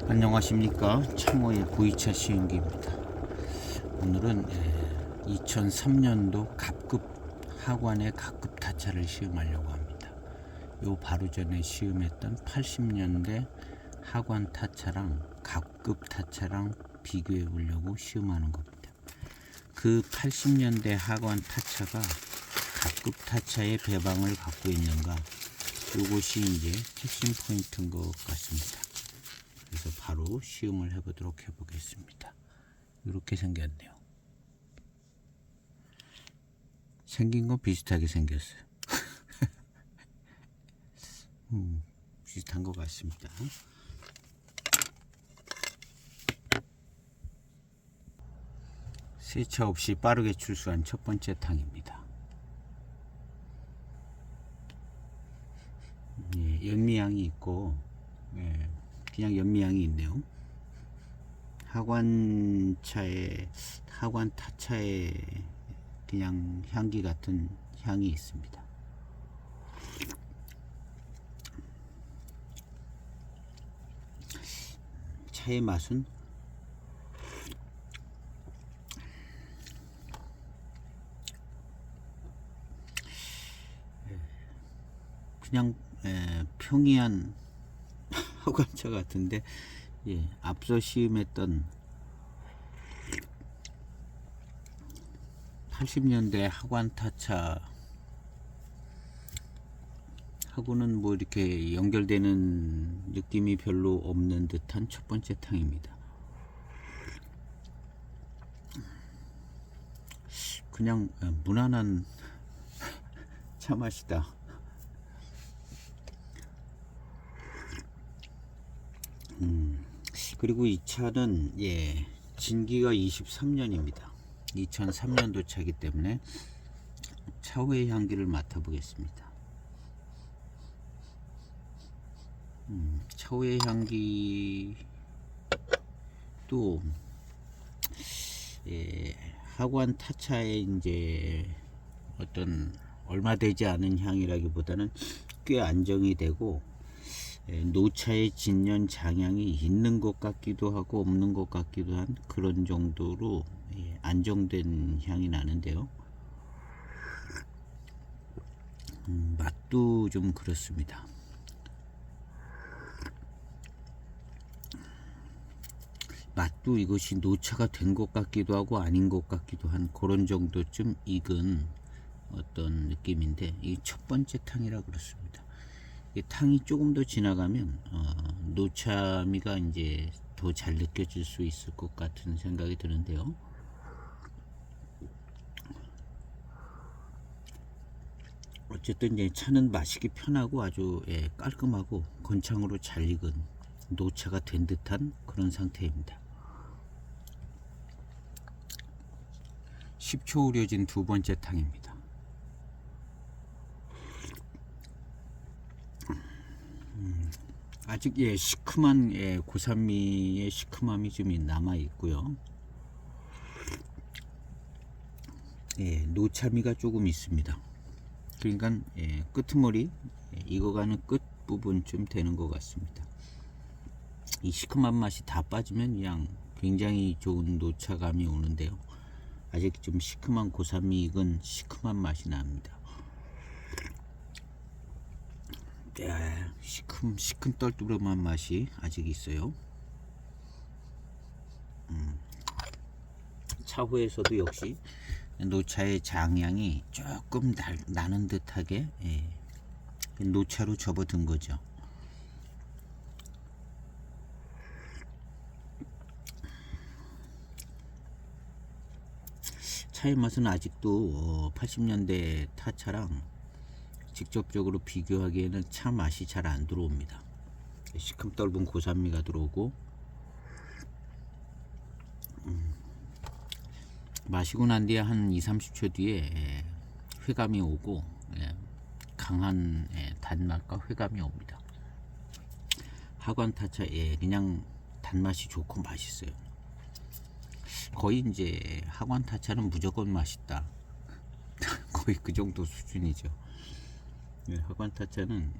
안녕하십니까, 참호의 구이차 시음기입니다. 오늘은 2003년도 갑급 하관의 갑급 타차를 시음하려고 합니다. 요 바로 전에 시음했던 80년대 하관 타차랑 갑급 타차랑 비교해 보려고 시음하는 겁니다. 그 80년대 하관 타차가 갑급 타차의 배방을 갖고 있는가, 요것이 이제 핵심 포인트인 것 같습니다. 그래서 바로 시음을 해보도록 해보겠습니다. 이렇게 생겼네요. 생긴 건 비슷하게 생겼어요. 비슷한 것 같습니다. 세차 없이 빠르게 출수한 첫 번째 탕입니다. 예, 연미향이 있고, 예, 그냥 연미향이 있네요. 하관 타차에 그냥 향기 같은 향이 있습니다. 차의 맛은 그냥 평이한 하관차 같은데, 예, 앞서 시음했던 80년대 하관 타차 하고는 뭐 이렇게 연결되는 느낌이 별로 없는 듯한 첫 번째 탕입니다. 그냥 무난한 차 맛이다. 그리고 이 차는 진기가 23년입니다. 2003년도 차이기 때문에 차후의 향기를 맡아보겠습니다. 차후의 향기도 하관 타차의 이제 어떤 얼마 되지 않은 향이라기보다는 꽤 안정이 되고, 노차의 진년 장향이 있는 것 같기도 하고 없는 것 같기도 한 그런 정도로 안정된 향이 나는데요. 맛도 좀 그렇습니다. 맛도 이것이 노차가 된 것 같기도 하고 아닌 것 같기도 한 그런 정도쯤 익은 어떤 느낌인데, 이 첫 번째 탕이라 그렇습니다. 탕이 조금 더 지나가면 노차미가 이제 더 잘 느껴질 수 있을 것 같은 생각이 드는데요. 어쨌든 이제 차는 마시기 편하고 아주 깔끔하고 건창으로 잘 익은 노차가 된 듯한 그런 상태입니다. 10초 우려진 두 번째 탕입니다. 아직 시큼한 고산미의 시큼함이 좀 남아 있고요. 노차미가 조금 있습니다. 그러니까 끄트머리 익어가는 끝 부분쯤 되는 것 같습니다. 이 시큼한 맛이 다 빠지면 그냥 굉장히 좋은 노차감이 오는데요. 아직 좀 시큼한 고산미 익은 시큼한 맛이 납니다. 시큼 떨뚜름한 맛이 아직 있어요. 차후에서도 역시 노차의 장향이 조금 나는 듯하게 노차로 접어든 거죠. 차의 맛은 아직도 80년대 타차랑 직접적으로 비교하기에는 차 맛이 잘 안 들어옵니다. 시큼떫은 고산미가 들어오고, 마시고 난 뒤에 한 2-30초 뒤에 회감이 오고, 강한 단맛과 회감이 옵니다. 하관 타차 그냥 단맛이 좋고 맛있어요. 거의 이제 하관 타차는 무조건 맛있다. 거의 그 정도 수준이죠. 하관 타차는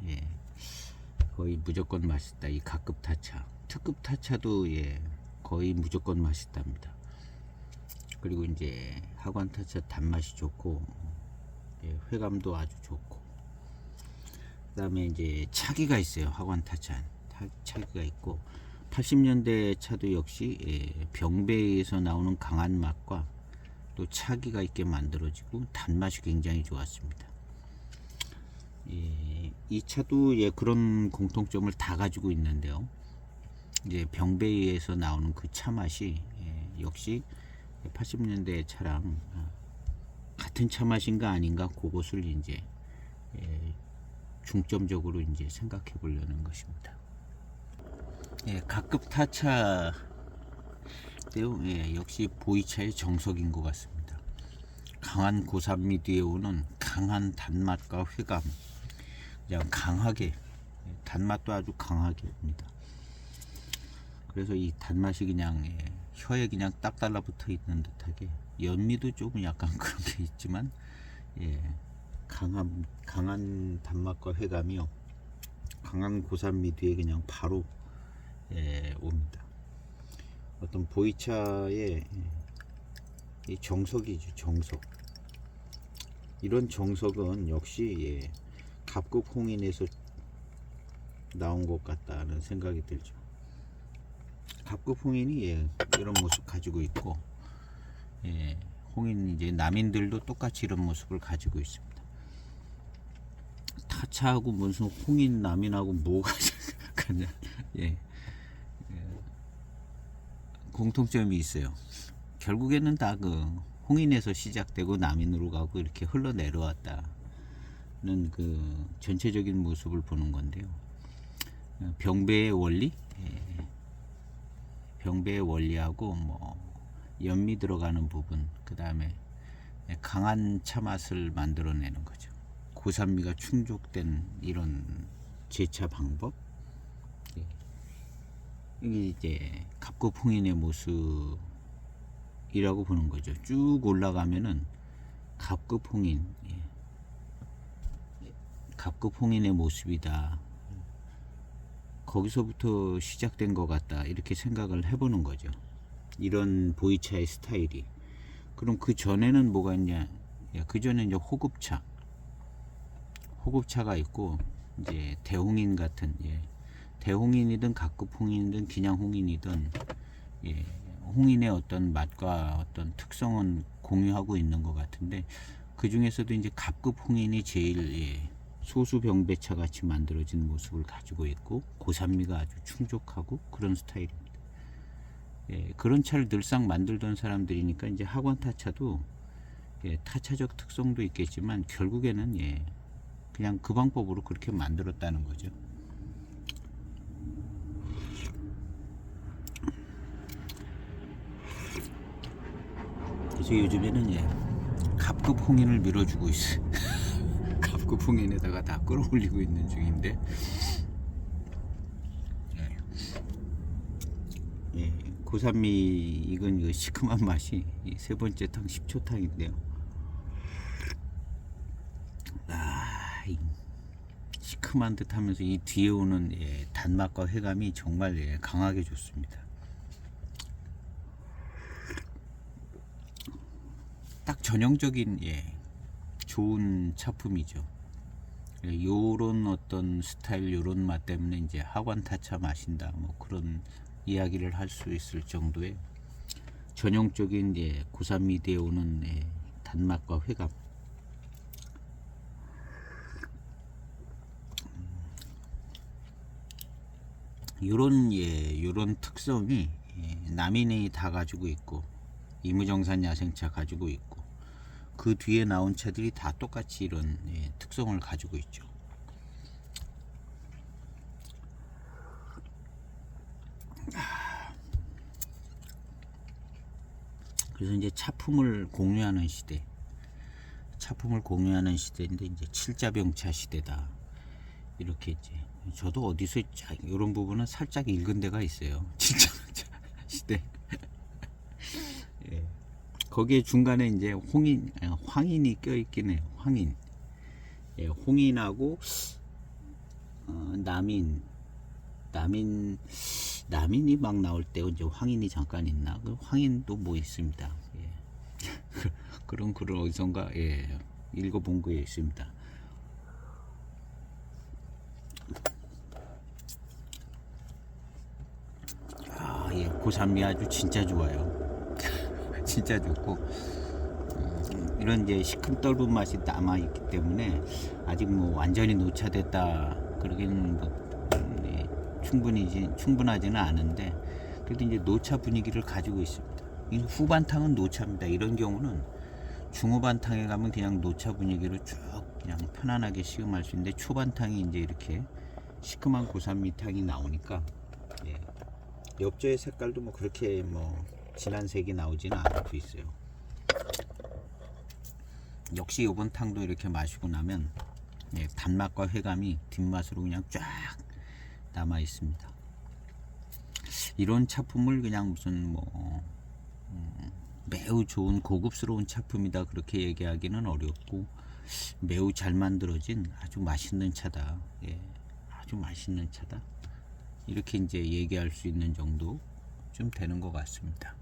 거의 무조건 맛있다. 이 가급 타차. 특급 타차도 거의 무조건 맛있답니다. 그리고 이제 하관 타차 단맛이 좋고 회감도 아주 좋고, 그 다음에 이제 차기가 있어요. 하관 타차 차기가 있고, 80년대 차도 역시 병배에서 나오는 강한 맛과 또 차기가 있게 만들어지고 단맛이 굉장히 좋았습니다. 이 차도 그런 공통점을 다 가지고 있는데요. 이제 병배에서 나오는 그 차 맛이 역시 80년대 차랑 같은 차 맛인가 아닌가, 그것을 이제 중점적으로 이제 생각해 보려는 것입니다. 각급 타차 역시 보이차의 정석인 것 같습니다. 강한 고산미 뒤에 오는 강한 단맛과 회감, 그냥 강하게, 단맛도 아주 강하게 옵니다. 그래서 이 단맛이 그냥 혀에 그냥 딱 달라붙어 있는 듯하게, 연미도 조금 약간 그런 게 있지만 강한 단맛과 회감이요, 강한 고산미 뒤에 그냥 바로 옵니다. 어떤 보이차의 이 정석이죠, 정석. 이런 정석은 역시 갑급 홍인에서 나온 것 같다는 생각이 들죠. 갑급 홍인이 이런 모습 가지고 있고, 홍인 이제 남인들도 똑같이 이런 모습을 가지고 있습니다. 타차하고 무슨 홍인 남인하고 뭐가 그냥 공통점이 있어요. 결국에는 다 그 홍인에서 시작되고 남인으로 가고 이렇게 흘러 내려왔다는 그 전체적인 모습을 보는 건데요. 병배의 원리, 병배의 원리하고 뭐 연미 들어가는 부분, 그 다음에 강한 차 맛을 만들어내는 거죠. 고산미가 충족된 이런 제차 방법, 이게 이제 갑급 홍인의 모습이라고 보는 거죠. 쭉 올라가면은 갑급 홍인, 갑급 홍인의 모습이다, 거기서부터 시작된 것 같다, 이렇게 생각을 해보는 거죠. 이런 보이차의 스타일이. 그럼 그 전에는 뭐가 있냐? 그 전에 이제 호급차가 있고, 이제 대홍인 같은, 대홍인이든 갑급 홍인이든 그냥 홍인이든 홍인의 어떤 맛과 어떤 특성은 공유하고 있는 것 같은데, 그 중에서도 이제 갑급 홍인이 제일 소수 병배차 같이 만들어진 모습을 가지고 있고, 고산미가 아주 충족하고 그런 스타일입니다. 그런 차를 늘상 만들던 사람들이니까 이제 하관 타차도 타차적 특성도 있겠지만 결국에는 그냥 그 방법으로 그렇게 만들었다는 거죠. 그래서 요즘에는 갑급 홍인을 밀어주고 있어요. 갑급 홍인에다가 다 끌어올리고 있는 중인데, 고산미 이건 그 시큼한 맛이 세 번째 탕 10초탕인데요. 시큼한 듯 하면서 이 뒤에 오는 단맛과 회감이 정말 강하게 좋습니다. 딱 전형적인 좋은 차품이죠. 요런 어떤 스타일, 요런 맛 때문에 이제 하관 타차 마신다, 뭐 그런 이야기를 할 수 있을 정도의 전형적인 고산미 뒤에 오는 단맛과 회감. 요런 특성이 남인이 다 가지고 있고, 이무정산 야생차 가지고 있고, 그 뒤에 나온 차들이 다 똑같이 이런 특성을 가지고 있죠. 그래서 이제 차품을 공유하는 시대인데 이제 칠자병차 시대다, 이렇게 이제 저도 어디서 이런 부분은 살짝 읽은 데가 있어요. 칠자병차 시대. 거기에 중간에 이제 황인이 껴있긴 해요. 황인. 홍인하고 남인 남인이 막 나올 때 이제 황인이 잠깐 있나? 그 황인도 뭐 있습니다. 예. 그런 글을 어디선가 예, 읽어본 거에 있습니다. 아, 예, 고산미 아주 진짜 좋아요. 진짜 좋고 이런 이제 시큼떫은 맛이 남아 있기 때문에 아직 뭐 완전히 노차됐다 그러기는 뭐 예, 충분하지는 않은데 그래도 이제 노차 분위기를 가지고 있습니다. 이 후반탕은 노차입니다. 이런 경우는 중후반탕에 가면 그냥 노차 분위기를 쭉 그냥 편안하게 시음할 수 있는데 초반탕이 이제 이렇게 시큼한 고산미탕이 나오니까 예, 엽조의 색깔도 뭐 그렇게 뭐 진한 색이 나오지는 않고 있어요. 역시 이번 탕도 이렇게 마시고 나면 예, 단맛과 회감이 뒷맛으로 그냥 쫙 남아 있습니다. 이런 차품을 그냥 무슨 뭐 매우 좋은 고급스러운 차품이다 그렇게 얘기하기는 어렵고 매우 잘 만들어진 아주 맛있는 차다. 예, 아주 맛있는 차다. 이렇게 이제 얘기할 수 있는 정도 좀 되는 것 같습니다.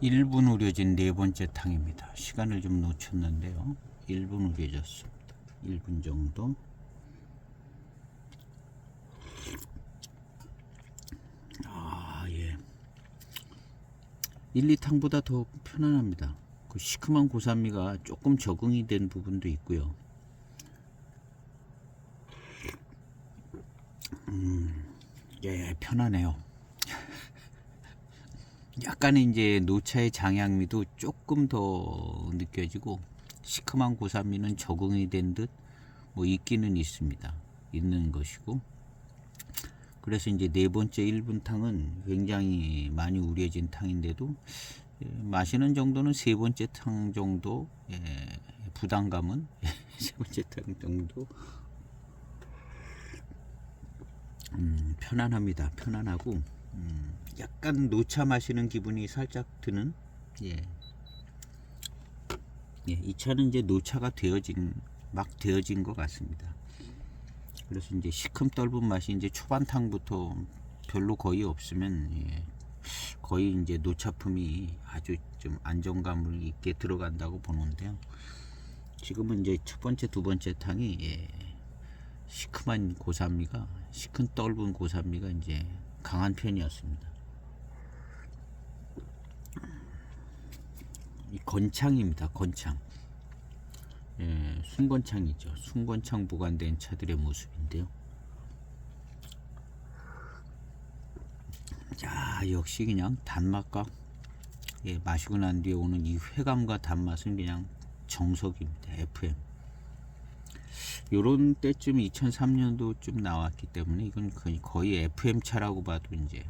1분 우려진 네 번째 탕입니다. 시간을 좀 놓쳤는데요. 1분 우려졌습니다. 1분 정도. 아, 예. 1, 2탕보다 더 편안합니다. 그 시큼한 고산미가 조금 적응이 된 부분도 있고요. 예, 편하네요. 약간의 이제 노차의 장향미도 조금 더 느껴지고 시큼한 고산미는 적응이 된 듯 뭐 있기는 있습니다. 있는 것이고 그래서 이제 네 번째 1분 탕은 굉장히 많이 우려진 탕인데도 예, 마시는 정도는 세 번째 탕 정도 예, 부담감은 세 번째 탕 정도 편안합니다. 편안하고 약간 노차 마시는 기분이 살짝 드는 예. 예, 이 차는 이제 노차가 막 되어진 것 같습니다. 그래서 이제 시큼떫은 맛이 이제 초반탕부터 별로 거의 없으면 예, 거의 이제 노차품이 아주 좀 안정감을 있게 들어간다고 보는데요. 지금은 이제 첫 번째, 두 번째 탕이 예, 시큼한 고산미가 시큼떫은 고산미가 이제 강한 편이었습니다. 이 건창입니다. 건창. 예, 순건창이죠. 순건창 보관된 차들의 모습인데요. 자, 역시 그냥 단맛과 예, 마시고 난 뒤에 오는 이 회감과 단맛은 그냥 정석입니다. FM. 요런 때쯤 2003년도쯤 나왔기 때문에 이건 거의 FM 차라고 봐도 이제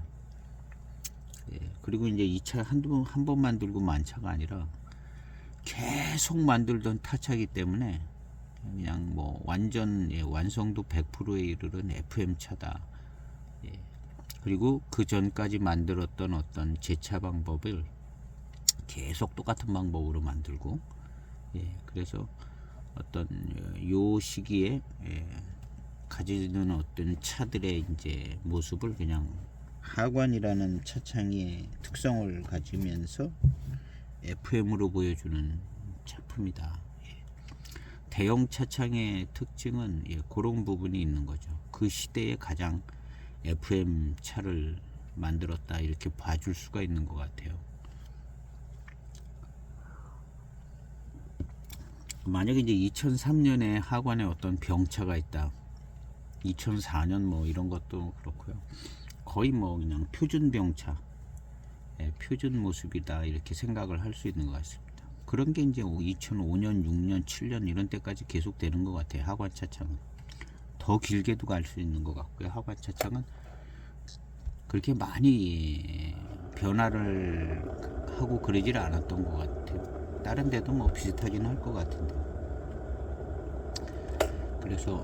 예, 그리고 이제 이 차 한 번 만들고 만 차가 아니라 계속 만들던 타차이기 때문에 그냥 뭐 완전 예, 완성도 100%에 이르는 FM 차다. 예. 그리고 그 전까지 만들었던 어떤 제차 방법을 계속 똑같은 방법으로 만들고 예, 그래서 어떤 요 시기에 예, 가지는 어떤 차들의 이제 모습을 그냥 하관이라는 차창의 특성을 가지면서 FM으로 보여주는 차품이다. 예. 대형 차창의 특징은 예, 그런 부분이 있는 거죠. 그 시대에 가장 FM 차를 만들었다 이렇게 봐줄 수가 있는 것 같아요. 만약에 이제 2003년에 하관에 어떤 병차가 있다. 2004년 뭐 이런 것도 그렇고요. 거의 뭐 그냥 표준 병차, 예, 표준 모습이다 이렇게 생각을 할 수 있는 것 같습니다. 그런 게 이제 2005년, 6년, 7년 이런 때까지 계속 되는 것 같아요. 하관 차창은 더 길게도 갈 수 있는 것 같고요. 하관 차창은 그렇게 많이 변화를 하고 그러질 않았던 것 같아요. 다른 데도 뭐 비슷하긴 할 것 같은데. 그래서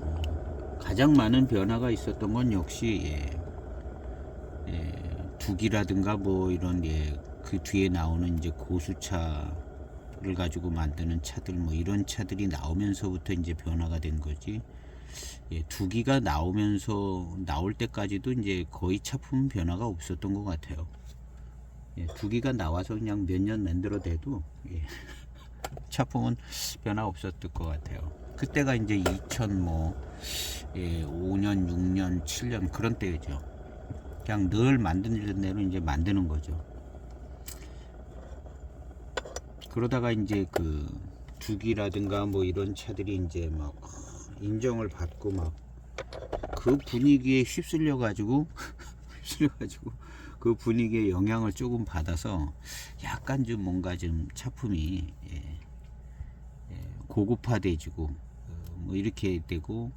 가장 많은 변화가 있었던 건 역시 두기라든가 뭐 이런 그 뒤에 나오는 이제 고수차를 가지고 만드는 차들 뭐 이런 차들이 나오면서부터 이제 변화가 된 거지. 예, 두기가 나올 때까지도 이제 거의 차품 변화가 없었던 것 같아요. 예, 두기가 나와서 그냥 몇 년 만들어대도 예, 차품은 변화 없었을 것 같아요. 그때가 이제 2000 예, 5년, 6년, 7년 그런 때죠. 그냥 늘 만드는 대로 이제 만드는 거죠. 그러다가 이제 그 두기라든가 뭐 이런 차들이 이제 막 인정을 받고 막 그 분위기에 휩쓸려 가지고 그 분위기에 영향을 조금 받아서 약간 좀 뭔가 좀 차품이 고급화돼지고 뭐 이렇게 되고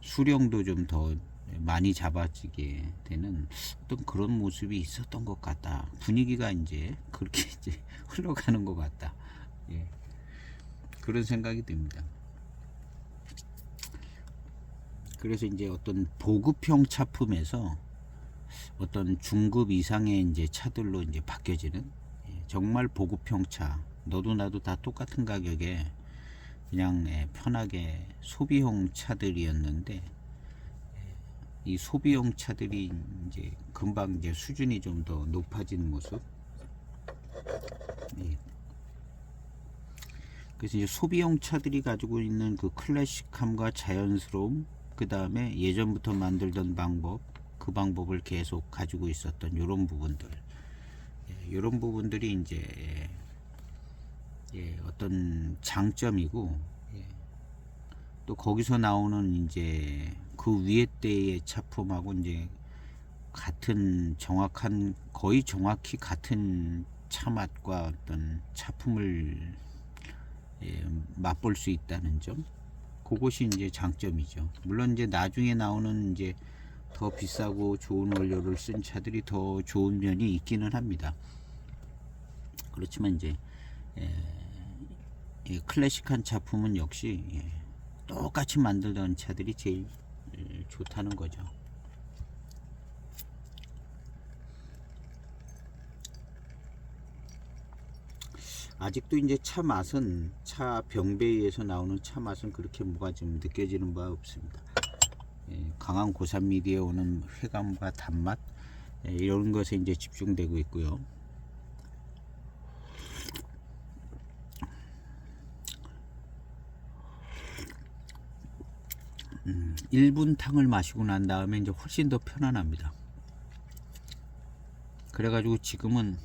수령도 좀 더 많이 잡아지게 되는 어떤 그런 모습이 있었던 것 같다. 분위기가 이제 그렇게 이제 흘러가는 것 같다. 예. 그런 생각이 듭니다. 그래서 이제 어떤 보급형 차품에서 어떤 중급 이상의 이제 차들로 이제 바뀌어지는 정말 보급형 차, 너도 나도 다 똑같은 가격에 그냥 편하게 소비용 차들이었는데 이 소비용 차들이 이제 금방 이제 수준이 좀 더 높아진 모습. 그래서 이제 소비용 차들이 가지고 있는 그 클래식함과 자연스러움, 그 다음에 예전부터 만들던 방법, 그 방법을 계속 가지고 있었던 이런 부분들, 이런 부분들이 이제 어떤 장점이고, 또 거기서 나오는 이제 그 위에 때의 차품하고 이제 같은 정확한 거의 정확히 같은 차 맛과 어떤 차품을 맛볼 수 있다는 점, 그것이 이제 장점이죠. 물론 이제 나중에 나오는 이제 더 비싸고 좋은 원료를 쓴 차들이 더 좋은 면이 있기는 합니다. 그렇지만 이제 클래식한 차품은 역시 똑같이 만들던 차들이 제일 좋다는 거죠. 아직도 이제 차 맛은, 차 병배에서 나오는 차 맛은 그렇게 뭐가 좀 느껴지는 바 없습니다. 강한 고산미디에 오는 회감과 단맛, 이런 것에 이제 집중되고 있고요. 일분 탕을 마시고 난 다음에 이제 훨씬 더 편안합니다. 그래가지고 지금은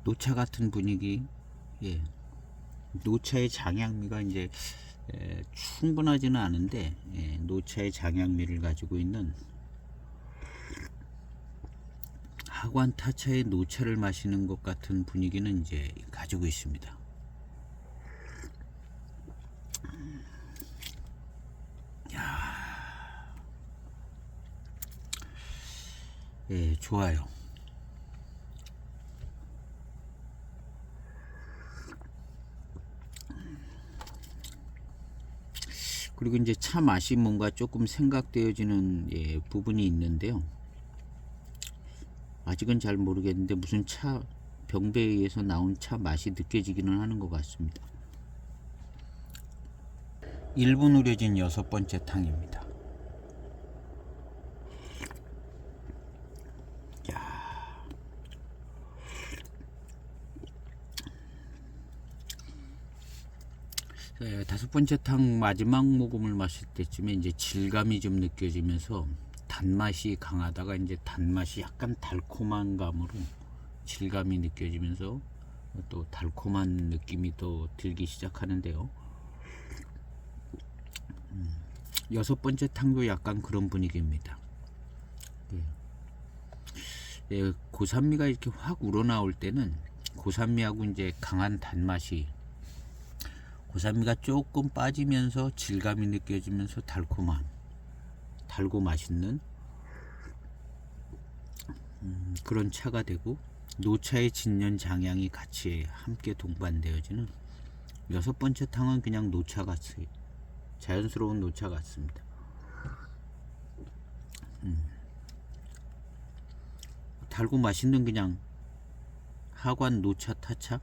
노차 같은 분위기, 노차의 장양미가 이제 충분하지는 않은데 노차의 장양미를 가지고 있는 하관 타차의 노차를 마시는 것 같은 분위기는 이제 가지고 있습니다. 좋아요. 그리고 이제 차 맛이 뭔가 조금 생각되어지는 부분이 있는데요. 아직은 잘 모르겠는데 무슨 차 병배에 의해서 나온 차 맛이 느껴지기는 하는 것 같습니다. 1분 우려진 6번째 탕입니다. 다섯 번째 탕 마지막 모금을 마실 때쯤에 이제 질감이 좀 느껴지면서 단맛이 강하다가 이제 단맛이 약간 달콤한 감으로 질감이 느껴지면서 또 달콤한 느낌이 또 들기 시작하는데요. 여섯 번째 탕도 약간 그런 분위기입니다. 고산미가 이렇게 확 우러나올 때는 고산미하고 이제 강한 단맛이, 고산미가 조금 빠지면서 질감이 느껴지면서 달고 맛있는 그런 차가 되고, 노차의 진년 장향이 같이 함께 동반되어지는 여섯 번째 탕은 그냥 노차 같이 자연스러운 노차 같습니다. 달고 맛있는 그냥 하관 노차 타차.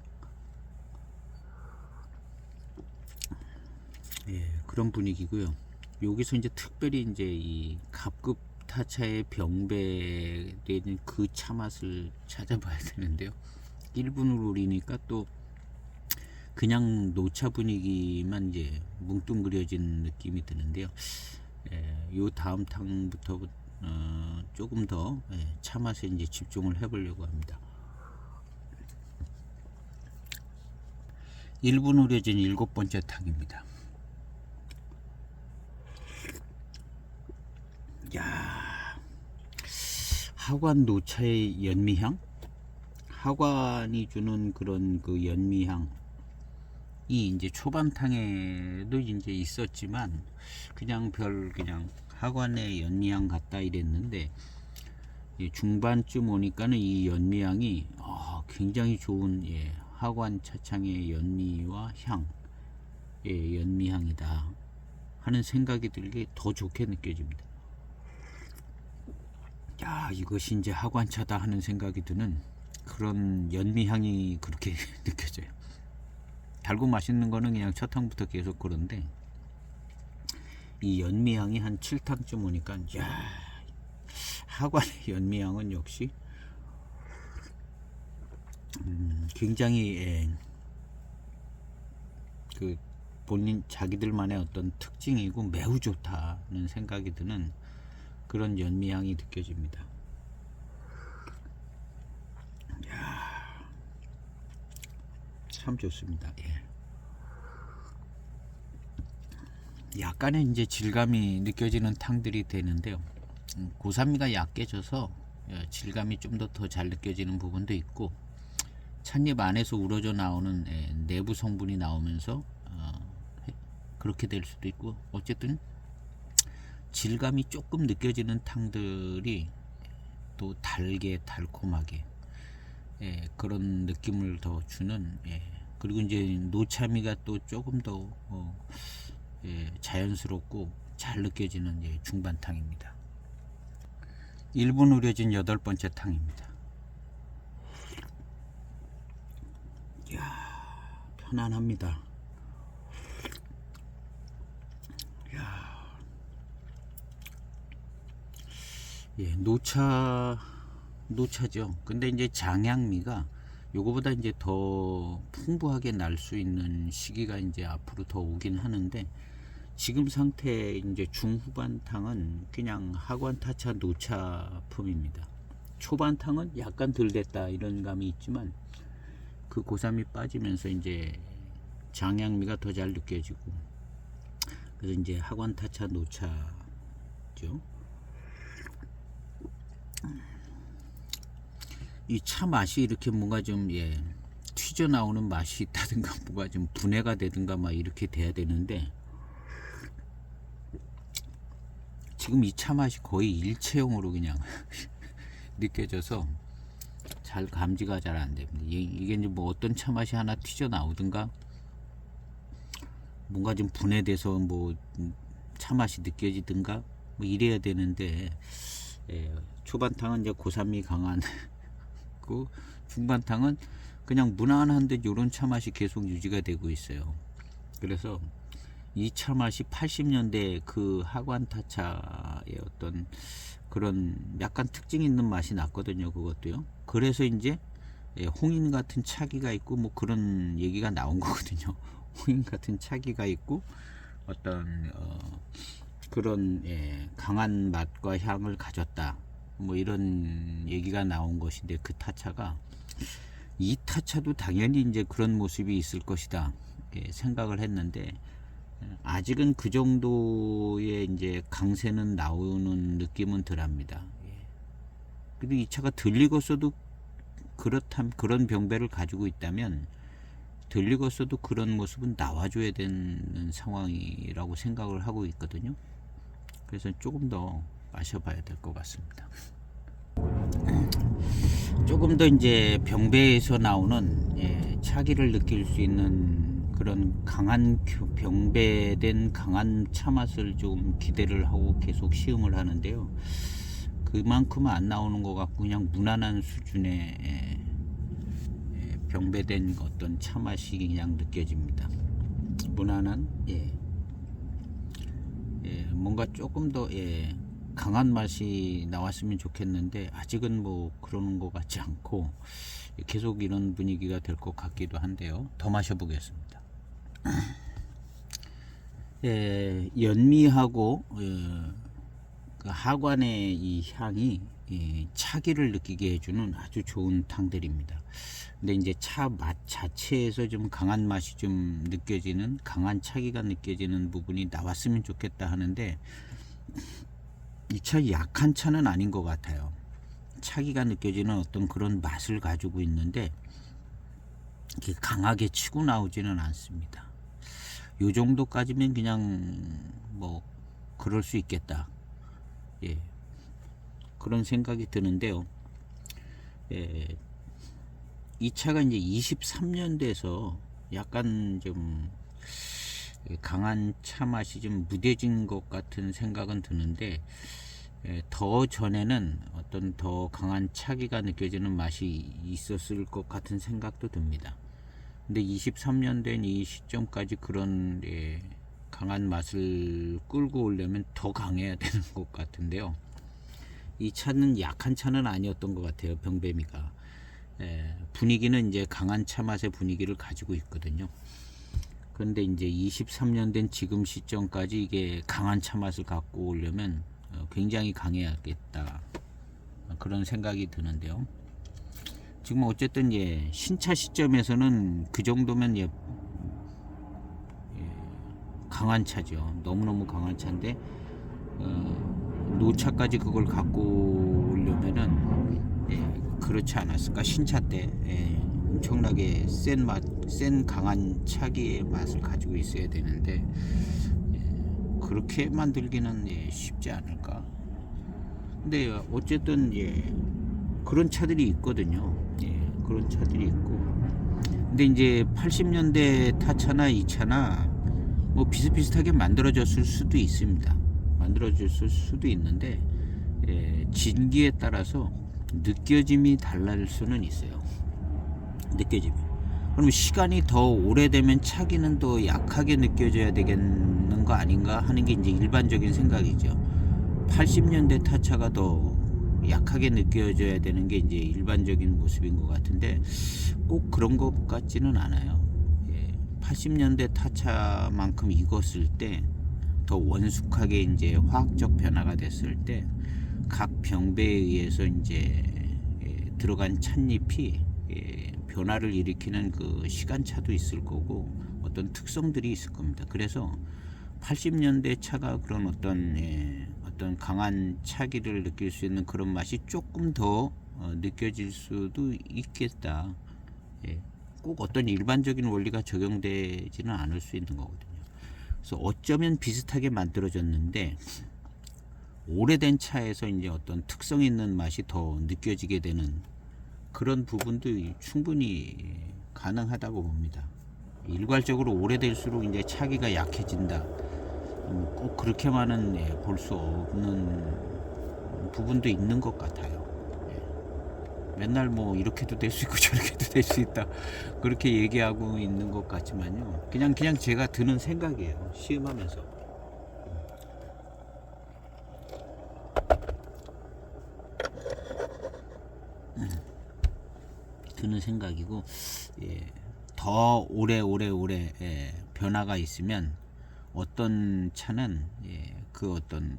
그런 분위기고요. 여기서 이제 특별히 이제 이 갑급 타차의 병배되는 그 차 맛을 찾아봐야 되는데요. 1분을 우리니까 또 그냥 노차 분위기만 이제 뭉뚱그려진 느낌이 드는데요. 요 다음 탕부터 조금 더 차 맛에 이제 집중을 해보려고 합니다. 1분 우려진 7번째 탕입니다. 야, 하관 노차의 연미향, 하관이 주는 그런 그 연미향이 이제 초반탕에도 이제 있었지만 그냥 그냥 하관의 연미향 같다 이랬는데 중반쯤 오니까는 이 연미향이 굉장히 좋은 하관 차창의 연미와 향, 연미향이다 하는 생각이 들게 더 좋게 느껴집니다. 야, 이것이 이제 하관차다 하는 생각이 드는 그런 연미향이 그렇게 느껴져요. 달고 맛있는 거는 그냥 첫 탕부터 계속 그런데 이 연미향이 한 7탕쯤 오니까 야, 하관의 연미향은 역시 굉장히 그 본인 자기들만의 어떤 특징이고 매우 좋다는 생각이 드는 그런 연미향이 느껴집니다. 이야, 참 좋습니다. 약간의 이제 질감이 느껴지는 탕들이 되는데요. 고산미가 약해져서 질감이 좀 더 잘 느껴지는 부분도 있고 찻잎 안에서 우러져 나오는 내부 성분이 나오면서 그렇게 될 수도 있고 어쨌든 질감이 조금 느껴지는 탕들이 또 달게 달콤하게 그런 느낌을 더 주는 그리고 이제 노차미가 또 조금 더 자연스럽고 잘 느껴지는 중반탕입니다. 1분 우려진 8번째 탕입니다. 이야, 편안합니다. 노차죠. 근데 이제 장향미가 요거보다 이제 더 풍부하게 날 수 있는 시기가 이제 앞으로 더 오긴 하는데 지금 상태 이제 중후반탕은 그냥 하관타차 노차품입니다. 초반탕은 약간 덜 됐다 이런 감이 있지만 그 고삼이 빠지면서 이제 장향미가 더 잘 느껴지고 그래서 이제 하관타차 노차죠. 이 차 맛이 이렇게 뭔가 좀 튀져 나오는 맛이 있다든가 뭔가 좀 분해가 되든가 막 이렇게 돼야 되는데 지금 이 차 맛이 거의 일체형으로 그냥 느껴져서 잘 감지가 잘 안 됩니다. 이게 이제 뭐 어떤 차 맛이 하나 튀져 나오든가 뭔가 좀 분해돼서 뭐 차 맛이 느껴지든가 뭐 이래야 되는데 초반탕은 이제 고산미 강한 그 중반탕은 그냥 무난한 듯 요런 차 맛이 계속 유지가 되고 있어요. 그래서 이 차 맛이 80년대 그 하관타차의 어떤 그런 약간 특징 있는 맛이 났거든요. 그것도요. 그래서 이제 홍인 같은 차기가 있고 뭐 그런 얘기가 나온 거거든요. 홍인 같은 차기가 있고 어떤 그런 강한 맛과 향을 가졌다. 뭐 이런 얘기가 나온 것인데 그 타차가 이 타차도 당연히 이제 그런 모습이 있을 것이다 생각을 했는데 아직은 그 정도의 이제 강세는 나오는 느낌은 덜합니다. 그래도 이 차가 들리고서도 그렇다면 그런 병배를 가지고 있다면 들리고서도 그런 모습은 나와줘야 되는 상황이라고 생각을 하고 있거든요. 그래서 조금 더 마셔봐야 될 것 같습니다. 조금 더 이제 병배에서 나오는 차기를 느낄 수 있는 그런 강한 병배된 강한 차 맛을 좀 기대를 하고 계속 시음을 하는데요. 그만큼은 안 나오는 것 같고 그냥 무난한 수준의 병배된 어떤 차 맛이 그냥 느껴집니다. 무난한 뭔가 조금 더 강한 맛이 나왔으면 좋겠는데 아직은 뭐 그러는 것 같지 않고 계속 이런 분위기가 될 것 같기도 한데요. 더 마셔보겠습니다. 연미하고 그 하관의 이 향이 차기를 느끼게 해주는 아주 좋은 탕들입니다. 근데 이제 차 맛 자체에서 좀 강한 맛이 좀 느껴지는, 강한 차기가 느껴지는 부분이 나왔으면 좋겠다 하는데 이 차 약한 차는 아닌 것 같아요. 차기가 느껴지는 어떤 그런 맛을 가지고 있는데 이렇게 강하게 치고 나오지는 않습니다. 요 정도까지면 그냥 뭐 그럴 수 있겠다. 그런 생각이 드는데요. 이 차가 이제 23년 돼서 약간 좀 강한 차 맛이 좀 무뎌진 것 같은 생각은 드는데 더 전에는 어떤 더 강한 차기가 느껴지는 맛이 있었을 것 같은 생각도 듭니다. 근데 23년 된 이 시점까지 그런 강한 맛을 끌고 오려면 더 강해야 되는 것 같은데요. 이 차는 약한 차는 아니었던 것 같아요. 병배미가 분위기는 이제 강한 차 맛의 분위기를 가지고 있거든요. 그런데 이제 23년 된 지금 시점까지 이게 강한 차 맛을 갖고 오려면 굉장히 강해야겠다, 그런 생각이 드는데요. 지금 어쨌든 신차 시점에서는 그 정도면 강한 차죠. 너무너무 강한 차인데 노차까지 그걸 갖고 오려면은 그렇지 않았을까. 신차 때 엄청나게 센 강한 차기의 맛을 가지고 있어야 되는데 그렇게 만들기는 쉽지 않을까. 근데 어쨌든 그런 차들이 있거든요. 그런 차들이 있고. 근데 이제 80년대 타차나 이 차나 뭐 비슷비슷하게 만들어졌을 수도 있습니다. 만들어졌을 수도 있는데 진기에 따라서 느껴짐이 달라질 수는 있어요. 느껴짐이. 그럼 시간이 더 오래되면 차기는 더 약하게 느껴져야 되겠는 거 아닌가 하는 게 이제 일반적인 생각이죠. 80년대 타차가 더 약하게 느껴져야 되는 게 이제 일반적인 모습인 것 같은데 꼭 그런 것 같지는 않아요. 80년대 타차만큼 익었을 때 더 원숙하게 이제 화학적 변화가 됐을 때 각 병배에 의해서 이제 들어간 찻잎이 변화를 일으키는 그 시간차도 있을 거고 어떤 특성들이 있을 겁니다. 그래서 80년대 차가 그런 어떤 강한 차기를 느낄 수 있는 그런 맛이 조금 더 느껴질 수도 있겠다. 꼭 어떤 일반적인 원리가 적용되지는 않을 수 있는 거거든요. 그래서 어쩌면 비슷하게 만들어졌는데 오래된 차에서 이제 어떤 특성 있는 맛이 더 느껴지게 되는 그런 부분도 충분히 가능하다고 봅니다. 일괄적으로 오래될수록 이제 차기가 약해진다. 꼭 그렇게만은 볼 수 없는 부분도 있는 것 같아요. 맨날 뭐 이렇게도 될 수 있고 저렇게도 될 수 있다 그렇게 얘기하고 있는 것 같지만요. 그냥 제가 드는 생각이에요. 시음하면서. 드는 생각이고 더 오래 변화가 있으면 어떤 차는 그 어떤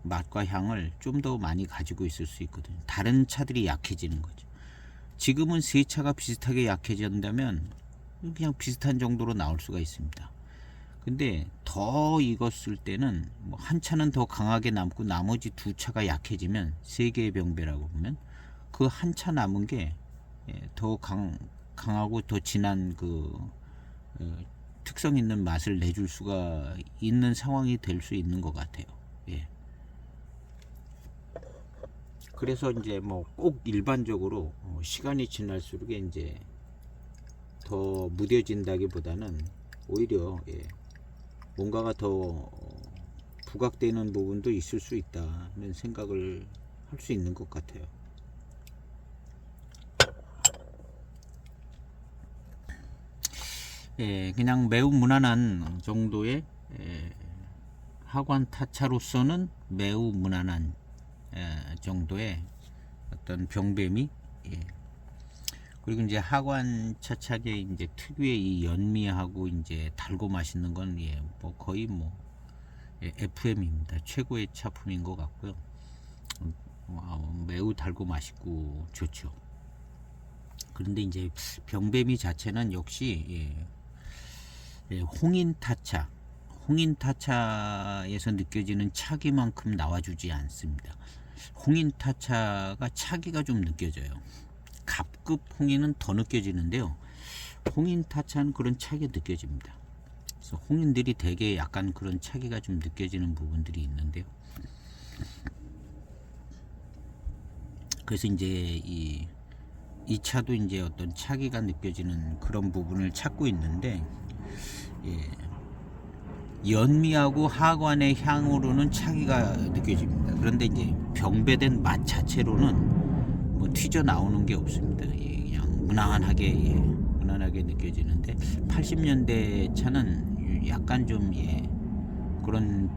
맛과 향을 좀 더 많이 가지고 있을 수 있거든요. 다른 차들이 약해지는 거죠. 지금은 세 차가 비슷하게 약해진다면 그냥 비슷한 정도로 나올 수가 있습니다. 근데 더 익었을 때는 뭐 한 차는 더 강하게 남고 나머지 두 차가 약해지면 세 개의 병배라고 보면 그 한 차 남은 게 더 강하고 더 진한 그 특성 있는 맛을 내줄 수가 있는 상황이 될 수 있는 것 같아요. 그래서 이제 뭐 꼭 일반적으로 시간이 지날수록 이제 더 무뎌진다기보다는 오히려 뭔가가 더 부각되는 부분도 있을 수 있다는 생각을 할 수 있는 것 같아요. 그냥 매우 무난한 정도의 하관 타차로서는 매우 무난한 정도의 어떤 병뱀이 그리고 이제 하관 차착의 이제 특유의 이 연미하고 이제 달고 맛있는 건 뭐 거의 뭐 FM입니다. 최고의 차품인 것 같고요. 매우 달고 맛있고 좋죠. 그런데 이제 병뱀이 자체는 역시 홍인타차에서 느껴지는 차기만큼 나와주지 않습니다. 홍인타차가 차기가 좀 느껴져요. 갑급 홍인은 더 느껴지는데요. 홍인타차는 그런 차기가 느껴집니다. 그래서 홍인들이 되게 약간 그런 차기가 좀 느껴지는 부분들이 있는데요. 그래서 이제 이 차도 이제 어떤 차기가 느껴지는 그런 부분을 찾고 있는데, 연미하고 하관의 향으로는 차기가 느껴집니다. 그런데 이제 병배된 맛 자체로는 뭐 튀져 나오는 게 없습니다. 그냥 무난하게 느껴지는데 80년대 차는 약간 좀 그런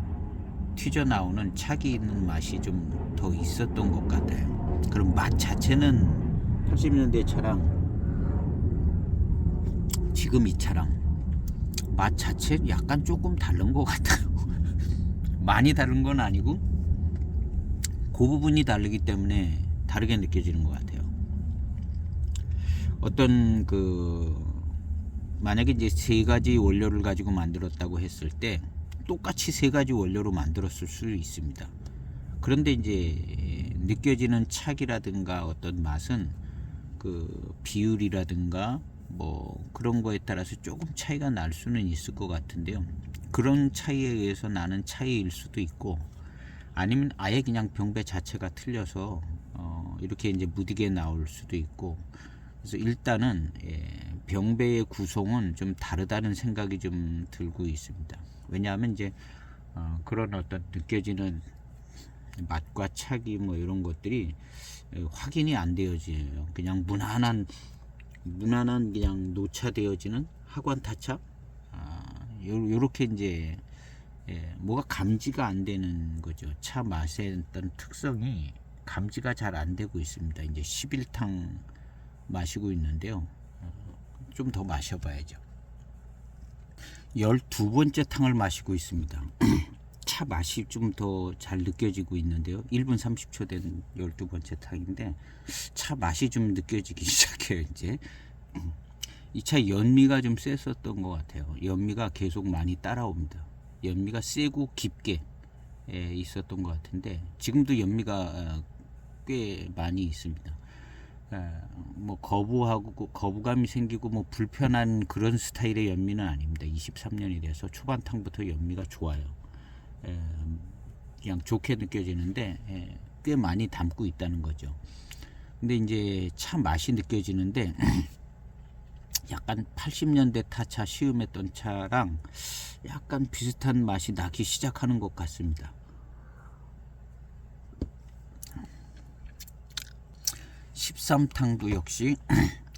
튀져 나오는 차기 있는 맛이 좀 더 있었던 것 같아요. 그럼 맛 자체는 80년대 차랑 지금 이 차랑 맛 자체 약간 조금 다른 것 같아요. 많이 다른 건 아니고 그 부분이 다르기 때문에 다르게 느껴지는 것 같아요. 어떤 만약에 이제 세 가지 원료를 가지고 만들었다고 했을 때 똑같이 세 가지 원료로 만들었을 수 있습니다. 그런데 이제 느껴지는 차기라든가 어떤 맛은 그 비율이라든가 뭐 그런 거에 따라서 조금 차이가 날 수는 있을 것 같은데요. 그런 차이에 의해서 나는 차이일 수도 있고, 아니면 아예 그냥 병배 자체가 틀려서 이렇게 이제 무디게 나올 수도 있고. 그래서 일단은 병배의 구성은 좀 다르다는 생각이 좀 들고 있습니다. 왜냐하면 이제 그런 어떤 느껴지는 맛과 차기 뭐 이런 것들이 확인이 안 되어져요. 그냥 무난한 그냥 노차되어지는 하관 타차, 요렇게 이제 뭐가 감지가 안 되는 거죠. 차 맛의 어떤 특성이 감지가 잘 안 되고 있습니다. 이제 11탕 마시고 있는데요. 좀 더 마셔봐야죠. 12번째 탕을 마시고 있습니다. 차 맛이 좀 더 잘 느껴지고 있는데요. 1분 30초 된 12번째 탕인데 차 맛이 좀 느껴지기 시작해요. 이제 이 차 연미가 좀 셌었던 것 같아요. 연미가 계속 많이 따라옵니다. 연미가 세고 깊게 있었던 것 같은데 지금도 연미가 꽤 많이 있습니다. 뭐 거부감이 생기고 뭐 불편한 그런 스타일의 연미는 아닙니다. 23년이 돼서 초반탕부터 연미가 좋아요. 그냥 좋게 느껴지는데 꽤 많이 담고 있다는 거죠. 근데 이제 차 맛이 느껴지는데 약간 80년대 타차 시음했던 차랑 약간 비슷한 맛이 나기 시작하는 것 같습니다. 13탕도 역시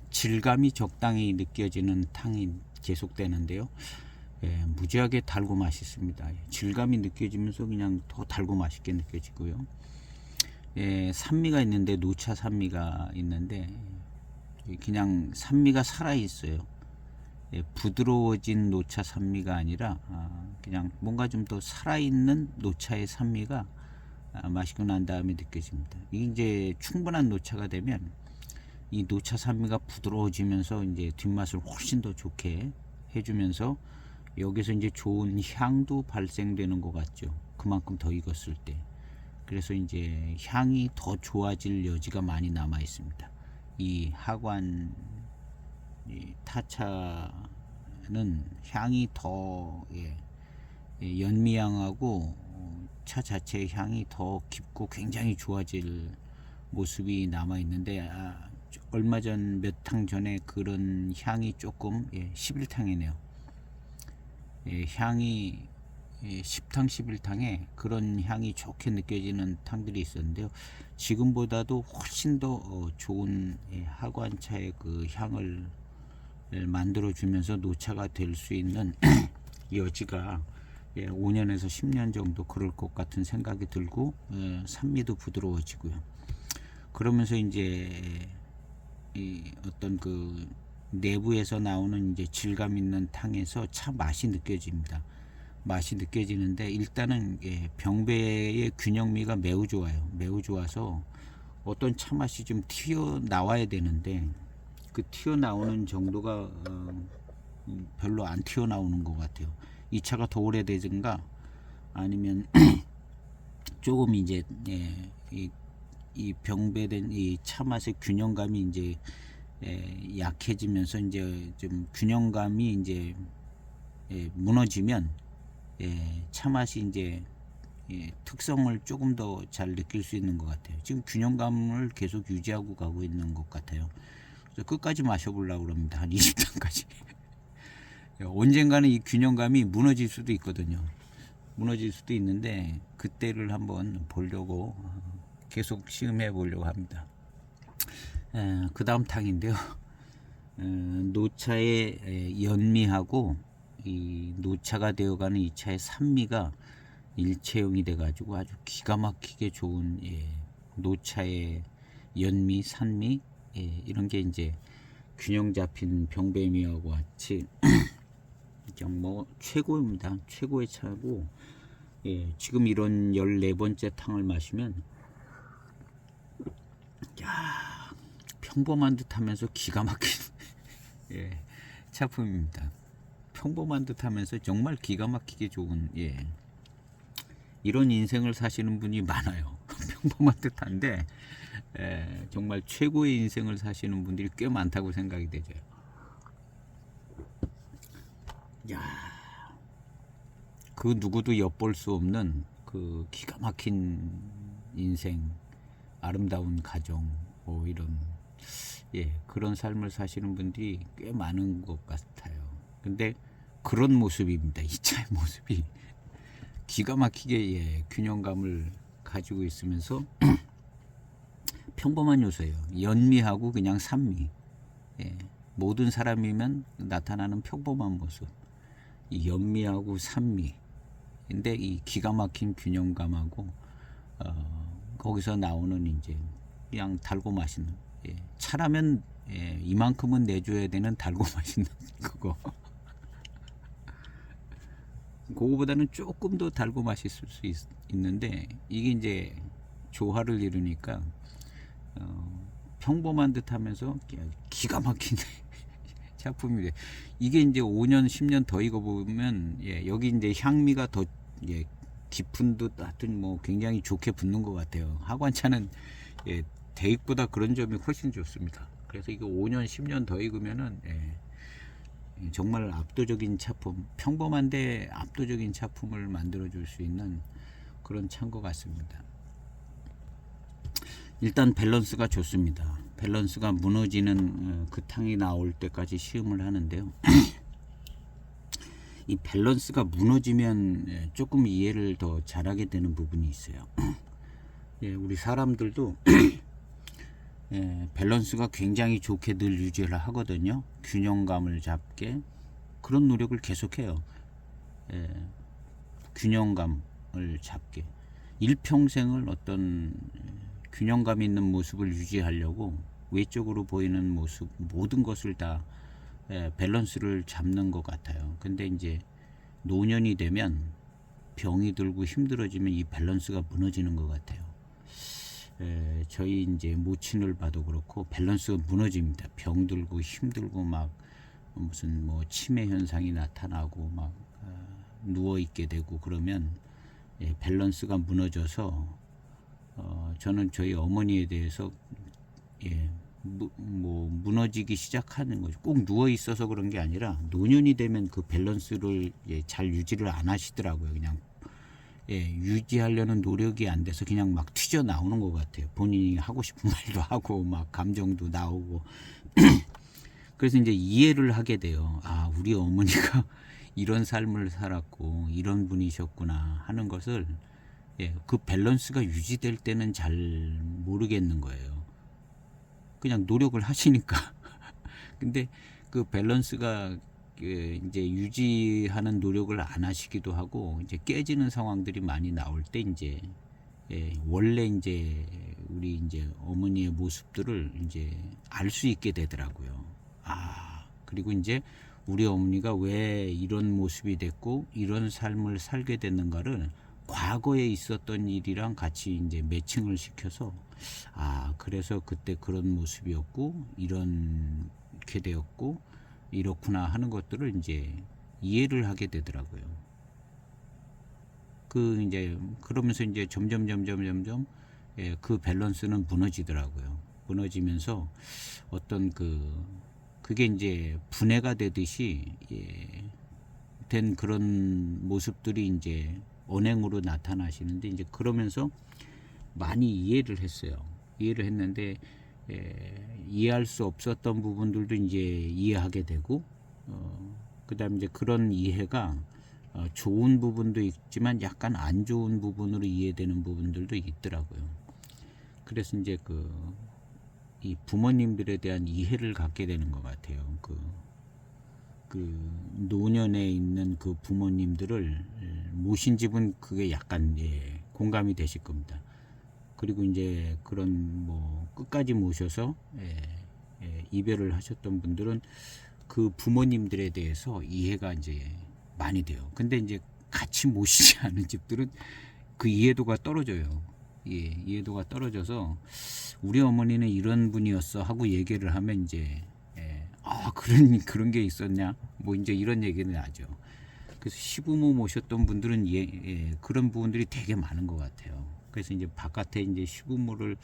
질감이 적당히 느껴지는 탕이 계속되는데요. 무지하게 달고 맛있습니다. 질감이 느껴지면서 그냥 더 달고 맛있게 느껴지고요. 산미가 있는데 노차 산미가 있는데 그냥 산미가 살아 있어요. 부드러워진 노차 산미가 아니라 그냥 뭔가 좀 더 살아있는 노차의 산미가 마시고 난 다음에 느껴집니다. 이게 이제 충분한 노차가 되면 이 노차 산미가 부드러워지면서 이제 뒷맛을 훨씬 더 좋게 해주면서 여기서 이제 좋은 향도 발생되는 것 같죠. 그만큼 더 익었을 때. 그래서 이제 향이 더 좋아질 여지가 많이 남아 있습니다. 이 하관 타차는 향이 더 연미향하고 차 자체의 향이 더 깊고 굉장히 좋아질 모습이 남아 있는데 얼마 전 몇 탕 전에 그런 향이 조금 11탕이네요. 향이 10탕 11탕에 그런 향이 좋게 느껴지는 탕들이 있었는데요. 지금보다도 훨씬 더 좋은 하관차의 그 향을 만들어 주면서 노차가 될 수 있는 여지가 5년에서 10년 정도 그럴 것 같은 생각이 들고 산미도 부드러워지고요. 그러면서 이제 이 어떤 그 내부에서 나오는 이제 질감 있는 탕에서 차 맛이 느껴집니다. 맛이 느껴지는데 일단은 병배의 균형미가 매우 좋아요. 매우 좋아서 어떤 차 맛이 좀 튀어나와야 되는데 그 튀어나오는 정도가 별로 안 튀어나오는 것 같아요. 이 차가 더 오래되든가 아니면 조금 이제 이 병배된 이 차 맛의 균형감이 이제 약해지면서 이제 좀 균형감이 이제 무너지면 차 맛이 이제 특성을 조금 더 잘 느낄 수 있는 것 같아요. 지금 균형감을 계속 유지하고 가고 있는 것 같아요. 그래서 끝까지 마셔보려고 합니다. 한 20잔까지. 언젠가는 이 균형감이 무너질 수도 있거든요. 무너질 수도 있는데 그때를 한번 보려고 계속 시음해 보려고 합니다. 그 다음 탕인데요. 노차의 연미하고 이 노차가 되어가는 이 차의 산미가 일체형이 돼가지고 아주 기가 막히게 좋은 노차의 연미, 산미 이런 게 이제 균형 잡힌 병배미하고 같이 뭐 최고입니다. 최고의 차고 지금 이런 14번째 탕을 마시면 야, 평범한 듯 하면서 기가 막힌 차품입니다. 평범한 듯 하면서 정말 기가 막히게 좋은 이런 인생을 사시는 분이 많아요. 평범한 듯한데 정말 최고의 인생을 사시는 분들이 꽤 많다고 생각이 되죠. 야, 그 누구도 엿볼 수 없는 그 기가 막힌 인생, 아름다운 가정, 뭐 이런 그런 삶을 사시는 분들이 꽤 많은 것 같아요. 근데 그런 모습입니다. 이 차의 모습이 기가 막히게 균형감을 가지고 있으면서 평범한 요소예요. 연미하고 그냥 산미. 모든 사람이면 나타나는 평범한 모습. 이 연미하고 산미. 근데 이 기가 막힌 균형감하고 거기서 나오는 이제 그냥 달고 맛있는 차라면 이만큼은 내줘야 되는 달고 맛있는 그거. 그거보다는 조금 더 달고 맛있을 수 있는데 이게 이제 조화를 이루니까 평범한 듯하면서 기가 막힌 작품이 이게 이제 5년 10년 더 익어보면 여기 이제 향미가 더 깊은 듯 하여튼 뭐 굉장히 좋게 붙는 것 같아요. 하관차는 대익보다 그런 점이 훨씬 좋습니다. 그래서 이게 5년 10년 더 익으면은 정말 압도적인 차품, 평범한데 압도적인 차품을 만들어 줄 수 있는 그런 차인 것 같습니다. 일단 밸런스가 좋습니다. 밸런스가 무너지는 그 탕이 나올 때까지 시음을 하는데요. 이 밸런스가 무너지면 조금 이해를 더 잘하게 되는 부분이 있어요. 우리 사람들도 밸런스가 굉장히 좋게 늘 유지를 하거든요. 균형감을 잡게 그런 노력을 계속해요. 균형감을 잡게 일평생을 어떤 균형감 있는 모습을 유지하려고 외적으로 보이는 모습 모든 것을 다 밸런스를 잡는 것 같아요. 근데 이제 노년이 되면 병이 들고 힘들어지면 이 밸런스가 무너지는 것 같아요. 저희 이제 모친을 봐도 그렇고 밸런스가 무너집니다. 병 들고 힘들고 막 무슨 뭐 치매 현상이 나타나고 막 누워 있게 되고 그러면 밸런스가 무너져서 저는 저희 어머니에 대해서 뭐 무너지기 시작하는 거죠. 꼭 누워 있어서 그런 게 아니라 노년이 되면 그 밸런스를 잘 유지를 안 하시더라고요. 그냥 유지하려는 노력이 안 돼서 그냥 막 튀져 나오는 것 같아요. 본인이 하고 싶은 말도 하고 막 감정도 나오고 그래서 이제 이해를 하게 돼요. 아, 우리 어머니가 이런 삶을 살았고 이런 분이셨구나 하는 것을 그 밸런스가 유지될 때는 잘 모르겠는 거예요. 그냥 노력을 하시니까. 근데 그 밸런스가 이제 유지하는 노력을 안 하시기도 하고 이제 깨지는 상황들이 많이 나올 때 이제 원래 이제 우리 이제 어머니의 모습들을 이제 알 수 있게 되더라고요. 그리고 이제 우리 어머니가 왜 이런 모습이 됐고 이런 삶을 살게 됐는가를 과거에 있었던 일이랑 같이 이제 매칭을 시켜서 그래서 그때 그런 모습이었고 이렇게 되었고 이렇구나 하는 것들을 이제 이해를 하게 되더라고요. 이제 그러면서 이제 점점 그 밸런스는 무너지더라고요. 무너지면서 어떤 그게 이제 분해가 되듯이 된 그런 모습들이 이제 언행으로 나타나시는데 이제 그러면서 많이 이해를 했어요. 이해를 했는데 이해할 수 없었던 부분들도 이제 이해하게 되고 그다음 이제 그런 이해가 좋은 부분도 있지만 약간 안 좋은 부분으로 이해되는 부분들도 있더라고요. 그래서 이제 이 부모님들에 대한 이해를 갖게 되는 것 같아요. 노년에 있는 그 부모님들을 모신 집은 그게 약간 공감이 되실 겁니다. 그리고 이제 그런 끝까지 모셔서 이별을 하셨던 분들은 그 부모님들에 대해서 이해가 이제 많이 돼요. 근데 이제 같이 모시지 않은 집들은 그 이해도가 떨어져요. 이해도가 떨어져서 우리 어머니는 이런 분이었어 하고 얘기를 하면 이제 그런 게 있었냐 이제 이런 얘기는 하죠. 그래서 시부모 모셨던 분들은 그런 부분들이 되게 많은 것 같아요. 그래서 이제 바깥에 이제 시부모를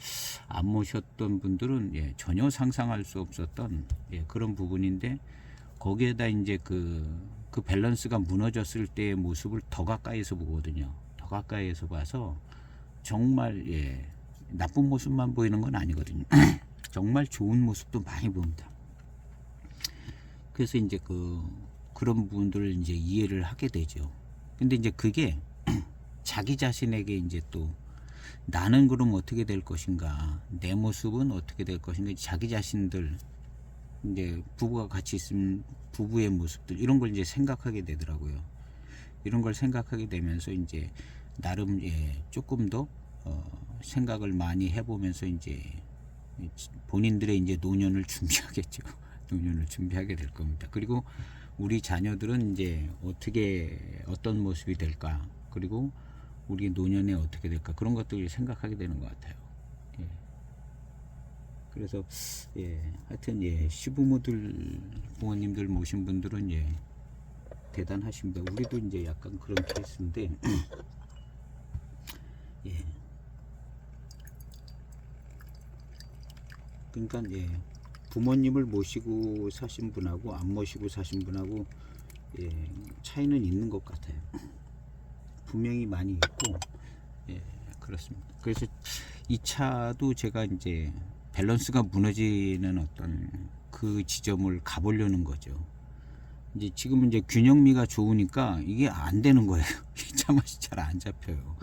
안 모셨던 분들은 전혀 상상할 수 없었던 그런 부분인데 거기에다 이제 그 밸런스가 무너졌을 때의 모습을 더 가까이서 보거든요. 더 가까이서 봐서 정말 나쁜 모습만 보이는 건 아니거든요. 정말 좋은 모습도 많이 봅니다. 그래서 이제 그런 부분들을 이제 이해를 하게 되죠. 근데 이제 그게 자기 자신에게 이제 또 나는 그럼 어떻게 될 것인가, 내 모습은 어떻게 될 것인가, 자기 자신들 이제 부부가 같이 있으면 부부의 모습들 이런 걸 이제 생각하게 되더라고요. 이런 걸 생각하게 되면서 이제 나름 조금 더 생각을 많이 해보면서 이제 본인들의 이제 노년을 준비하겠죠. 노년을 준비하게 될 겁니다. 그리고 우리 자녀들은 이제 어떤 모습이 될까, 그리고 우리 노년에 어떻게 될까, 그런 것들을 생각하게 되는 것 같아요. 그래서 하여튼 부모님들 모신 분들은 대단하십니다. 우리도 이제 약간 그런 케이스인데 그러니까 부모님을 모시고 사신 분하고 안 모시고 사신 분하고 차이는 있는 것 같아요. 분명히 많이 있고 그렇습니다. 그래서 이 차도 제가 이제 밸런스가 무너지는 어떤 그 지점을 가보려는 거죠. 이제 지금은 이제 균형미가 좋으니까 이게 안 되는 거예요. 이 차 맛이 잘 안 잡혀요.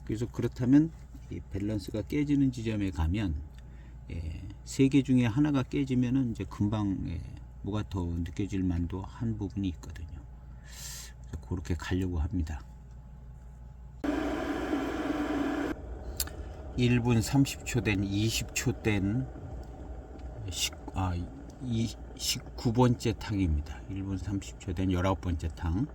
그래서 그렇다면 이 밸런스가 깨지는 지점에 가면 세 개 중에 하나가 깨지면은 이제 금방 뭐가 더 느껴질 만도 한 부분이 있거든요. 그래서 그렇게 가려고 합니다. 1분 30초 된 20초 된 19번째 탕입니다. 1분 30초 된 19번째 탕.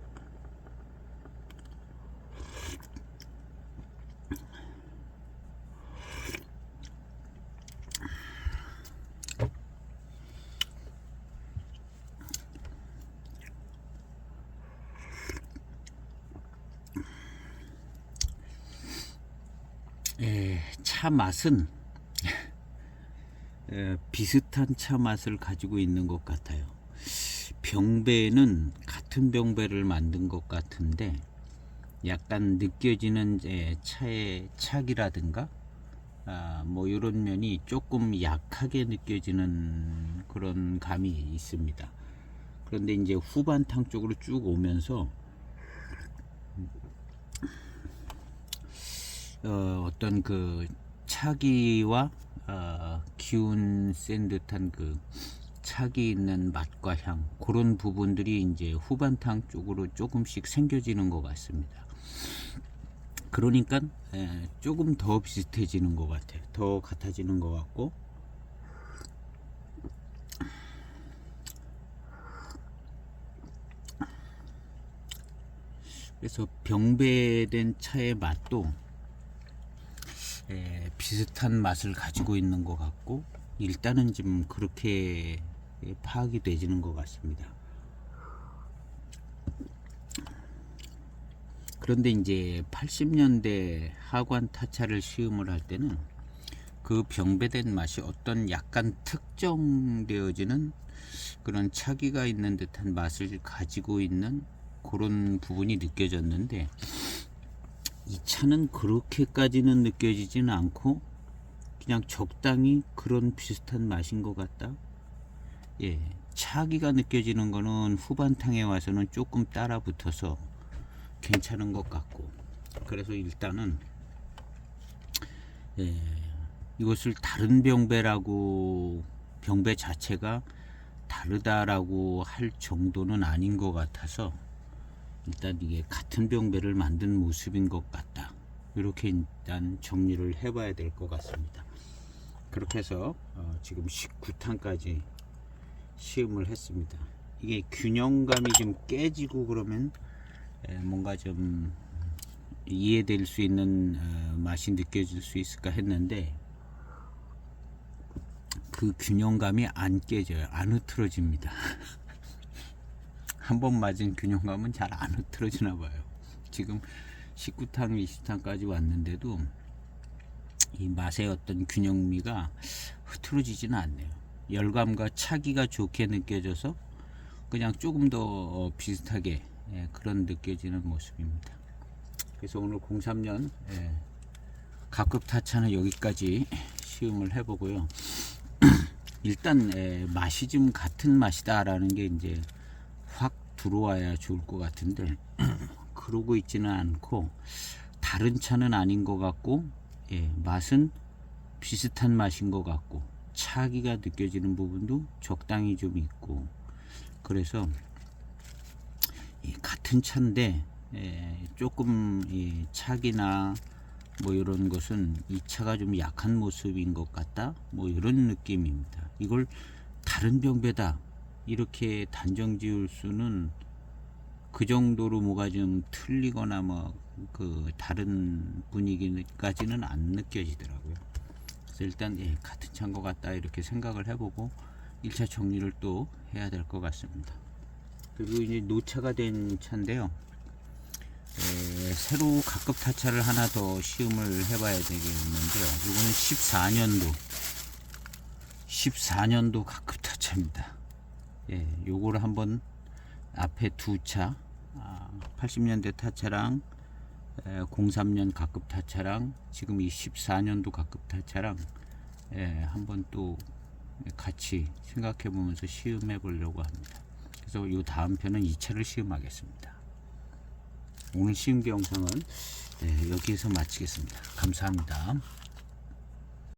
차 맛은 비슷한 차 맛을 가지고 있는 것 같아요. 병배는 같은 병배를 만든 것 같은데 약간 느껴지는 차의 착이라든가 이런 면이 조금 약하게 느껴지는 그런 감이 있습니다. 그런데 이제 후반탕 쪽으로 쭉 오면서 어떤 그 차기와 기운 센 듯한 착이 있는 맛과 향, 그런 부분들이 이제 후반탕 쪽으로 조금씩 생겨지는 것 같습니다. 그러니까 조금 더 비슷해지는 것 같아요. 더 같아지는 것 같고, 그래서 병배된 차의 맛도 비슷한 맛을 가지고 있는 것 같고, 일단은 좀 그렇게 파악이 되지는 것 같습니다. 그런데 이제 80년대 하관 타차를 시음을 할 때는 그 병배된 맛이 어떤 약간 특정되어지는 그런 차기가 있는 듯한 맛을 가지고 있는 그런 부분이 느껴졌는데, 이 차는 그렇게까지는 느껴지지는 않고 그냥 적당히 그런 비슷한 맛인 것 같다. 차기가 느껴지는 거는 후반탕에 와서는 조금 따라 붙어서 괜찮은 것 같고, 그래서 일단은 이것을 다른 병배라고, 병배 자체가 다르다라고 할 정도는 아닌 것 같아서 일단 이게 같은 병배를 만든 모습인 것 같다, 이렇게 일단 정리를 해봐야 될 것 같습니다. 그렇게 해서 지금 19탄까지 시음을 했습니다. 이게 균형감이 좀 깨지고 그러면 뭔가 좀 이해될 수 있는 맛이 느껴질 수 있을까 했는데, 그 균형감이 안 깨져요. 안 흐트러집니다. 한번 맞은 균형감은 잘 안 흐트러지나 봐요. 지금 19탄, 20탄까지 왔는데도 이 맛의 어떤 균형미가 흐트러지지는 않네요. 열감과 차기가 좋게 느껴져서 그냥 조금 더 비슷하게 그런 느껴지는 모습입니다. 그래서 오늘 03년 각급 타차는 여기까지 시음을 해보고요. 일단 맛이 좀 같은 맛이다 라는 게 이제 확 들어와야 좋을 것 같은데, 그러고 있지는 않고 다른 차는 아닌 것 같고, 맛은 비슷한 맛인 것 같고, 차기가 느껴지는 부분도 적당히 좀 있고, 그래서 같은 차인데 조금 차기나 뭐 이런 것은 이 차가 좀 약한 모습인 것 같다, 뭐 이런 느낌입니다. 이걸 다른 병배다 이렇게 단정 지을 수는, 그 정도로 뭐가 좀 틀리거나 뭐 그 다른 분위기까지는 안 느껴지더라고요. 그래서 일단 같은 차인 것 같다 이렇게 생각을 해보고 1차 정리를 또 해야 될 것 같습니다. 그리고 이제 노차가 된 차인데요. 새로 각급 타차를 하나 더 시음을 해봐야 되겠는데요. 이거는 14년도 각급 타차입니다. 요거를 한번 앞에 두 차, 80년대 타차랑 03년 각급 타차랑 지금 이 14년도 각급 타차랑 한번 또 같이 생각해 보면서 시음해 보려고 합니다. 그래서 이 다음 편은 2차를 시음하겠습니다. 오늘 시음기 영상은 여기에서 마치겠습니다. 감사합니다.